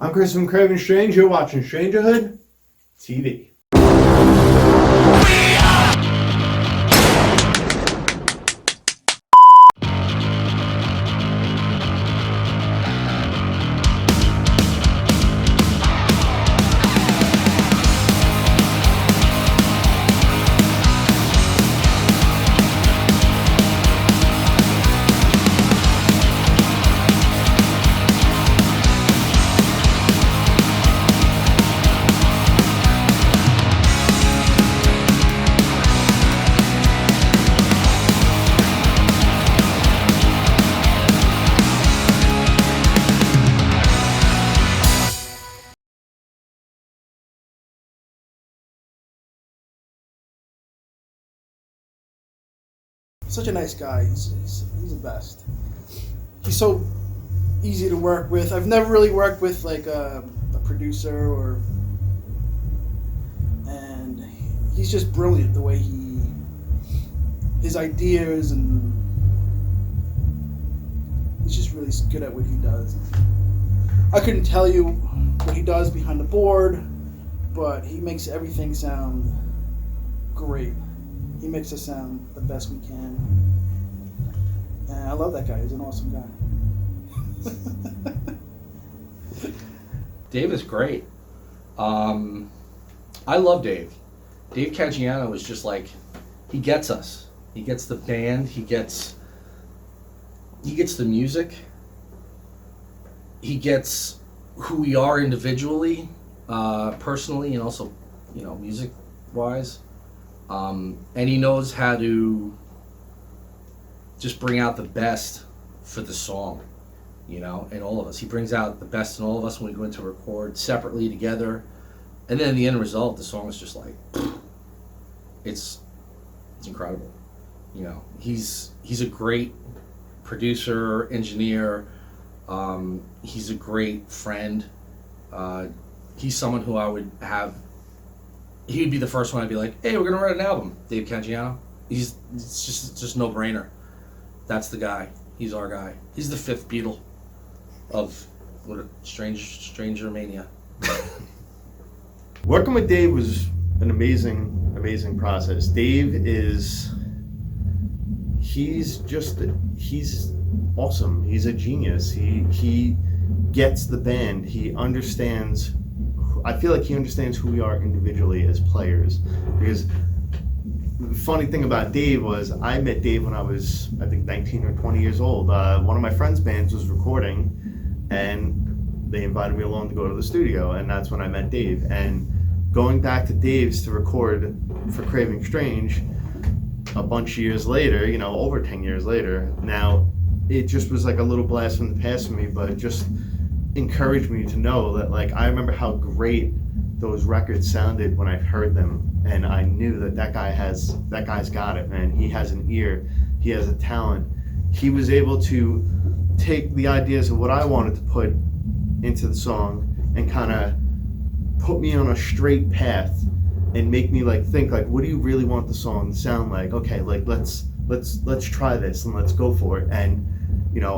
I'm Chris from Craving Strange. You're watching Strangerhood TV. Such a nice guy. He's the best. He's so easy to work with. I've never really worked with like a producer and he's just brilliant the way his ideas, and he's just really good at what he does. I couldn't tell you what he does behind the board, but he makes everything sound great. He makes us sound the best we can. And I love that guy. He's an awesome guy. Dave is great. I love Dave. Dave Caggiano is just like, he gets us. He gets the band. He gets the music. He gets who we are individually, personally, and also, music-wise. And he knows how to just bring out the best for the song, in all of us. He brings out the best in all of us when we go into record separately together. And then the end result, the song is just like, it's incredible. He's a great producer, engineer. He's a great friend. He's someone who I would have. He'd be the first one I'd be like, hey, we're gonna write an album, Dave Caggiano. It's just no brainer. That's the guy. He's our guy. He's the fifth Beatle of Stranger Mania. Working with Dave was an amazing process. Dave he's awesome. He's a genius. He gets the band. He understands. I feel like he understands who we are individually as players. Because the funny thing about Dave was I met Dave when I was, I think, 19 or 20 years old. One of my friends' bands was recording, and they invited me along to go to the studio, and that's when I met Dave. And going back to Dave's to record for Craving Strange a bunch of years later, over 10 years later, now it just was like a little blast from the past for me, but it just encouraged me to know that, like, I remember how great those records sounded when I heard them, and I knew that guy's got it, man. He has an ear, he has a talent. He was able to take the ideas of what I wanted to put into the song and kind of put me on a straight path and make me think what do you really want the song to sound like? Okay, let's try this and let's go for it. And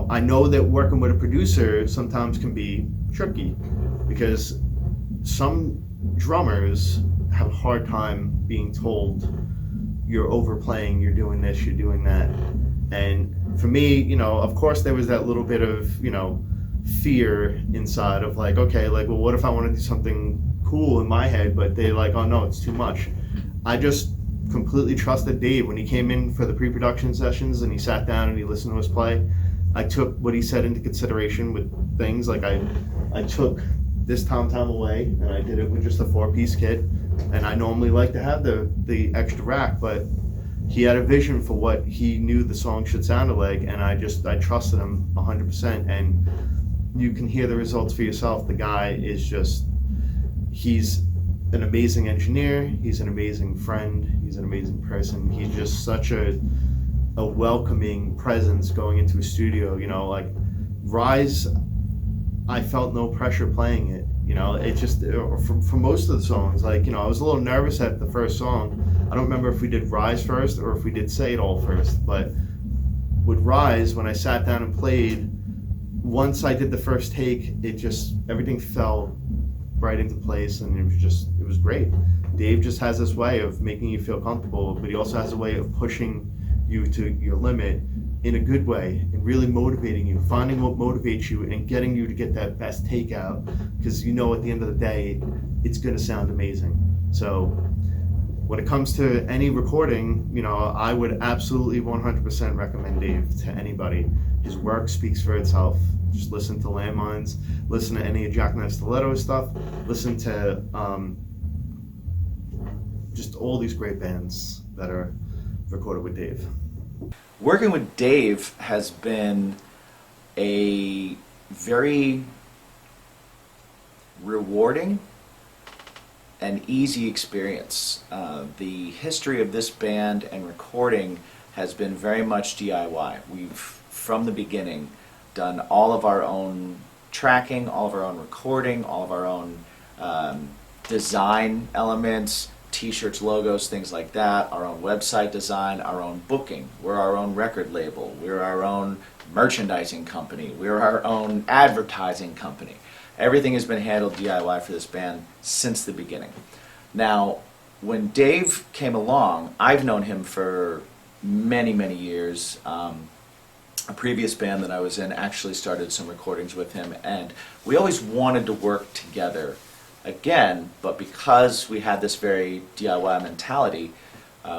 I know that working with a producer sometimes can be tricky because some drummers have a hard time being told you're overplaying, you're doing this, you're doing that. And for me, of course there was that little bit of, fear inside of okay, well, what if I want to do something cool in my head, but they're like, oh no, it's too much. I just completely trusted Dave when he came in for the pre-production sessions and he sat down and he listened to us play. I took what he said into consideration with things like I took this tom-tom away and I did it with just a 4-piece kit, and I normally like to have the extra rack, but he had a vision for what he knew the song should sound like, and I trusted him 100%. And you can hear the results for yourself. The guy is he's an amazing engineer, he's an amazing friend, he's an amazing person. He's just such a welcoming presence going into a studio. Rise, I felt no pressure playing it. It just, for most of the songs, I was a little nervous at the first song. I don't remember if we did Rise first or if we did Say It All first, but with Rise, when I sat down and played once I did the first take, everything fell right into place, and it was great. Dave just has this way of making you feel comfortable, but he also has a way of pushing you to your limit in a good way and really motivating you, finding what motivates you and getting you to get that best take out, because at the end of the day, it's going to sound amazing. So when it comes to any recording, I would absolutely 100% recommend Dave to anybody. His work speaks for itself. Just listen to Landmines, listen to any of Jackknife Stiletto stuff, listen to just all these great bands that are recorded with Dave. Working with Dave has been a very rewarding and easy experience. The history of this band and recording has been very much DIY. We've, from the beginning, done all of our own tracking, all of our own recording, all of our own design elements, t-shirts, logos, things like that, our own website design, our own booking. We're our own record label. We're our own merchandising company. We're our own advertising company. Everything has been handled DIY for this band since the beginning. Now, when Dave came along, I've known him for many, many years. A previous band that I was in actually started some recordings with him, and we always wanted to work together again, but because we had this very DIY mentality,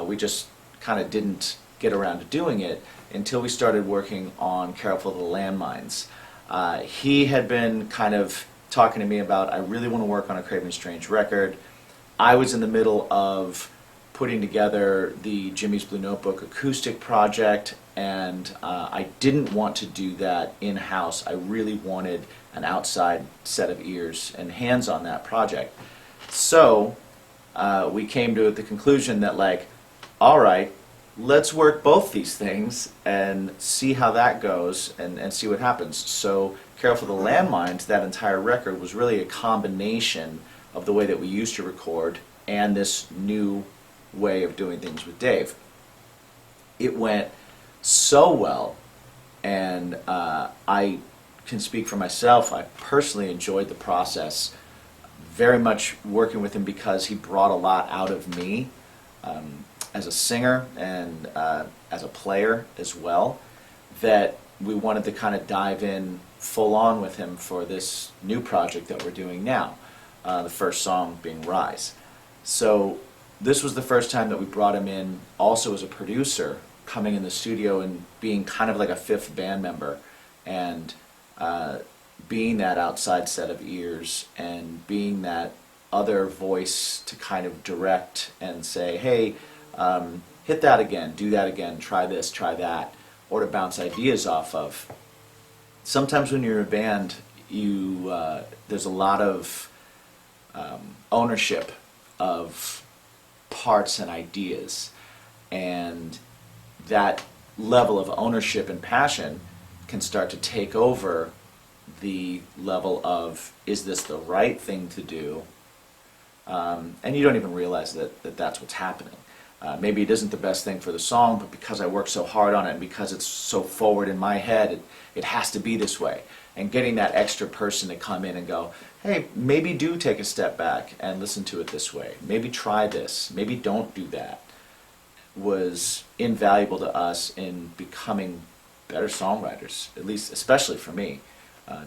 we just kind of didn't get around to doing it until we started working on Careful of the Landmines. He had been kind of talking to me about, I really want to work on a Craven Strange record. I was in the middle of putting together the Jimmy's Blue Notebook acoustic project, and I didn't want to do that in-house. I really wanted an outside set of ears and hands on that project. So we came to the conclusion that, like, all right, let's work both these things and see how that goes and see what happens. So Careful of the Landmines, that entire record, was really a combination of the way that we used to record and this new way of doing things with Dave. It went so well, and I can speak for myself. I personally enjoyed the process very much working with him because he brought a lot out of me as a singer and as a player as well, that we wanted to kind of dive in full on with him for this new project that we're doing now, the first song being Rise. So this was the first time that we brought him in also as a producer, coming in the studio and being kind of like a fifth band member, and being that outside set of ears and being that other voice to kind of direct and say, hey, hit that again, do that again, try this, try that, or to bounce ideas off of. Sometimes when you're in a band, there's a lot of ownership of parts and ideas, and that level of ownership and passion can start to take over the level of, is this the right thing to do? And you don't even realize that that's what's happening. Maybe it isn't the best thing for the song, but because I work so hard on it and because it's so forward in my head, it has to be this way. And getting that extra person to come in and go, hey, maybe do take a step back and listen to it this way. Maybe try this. Maybe don't do that, was invaluable to us in becoming better songwriters, at least, especially for me,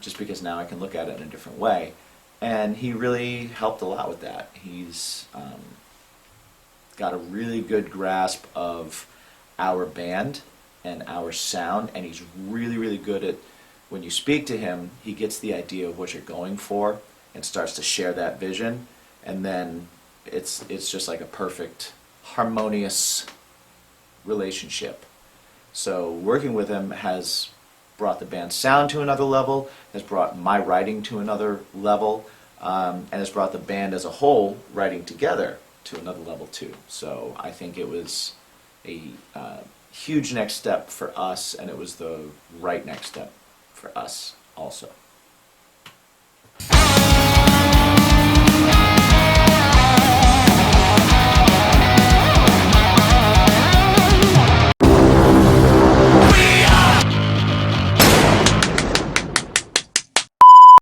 just because now I can look at it in a different way. And he really helped a lot with that. He's got a really good grasp of our band and our sound, and he's really, really good at, when you speak to him, he gets the idea of what you're going for and starts to share that vision, and then it's just like a perfect, harmonious relationship. So working with him has brought the band's sound to another level, has brought my writing to another level, and has brought the band as a whole writing together to another level too. So I think it was a huge next step for us, and it was the right next step for us also.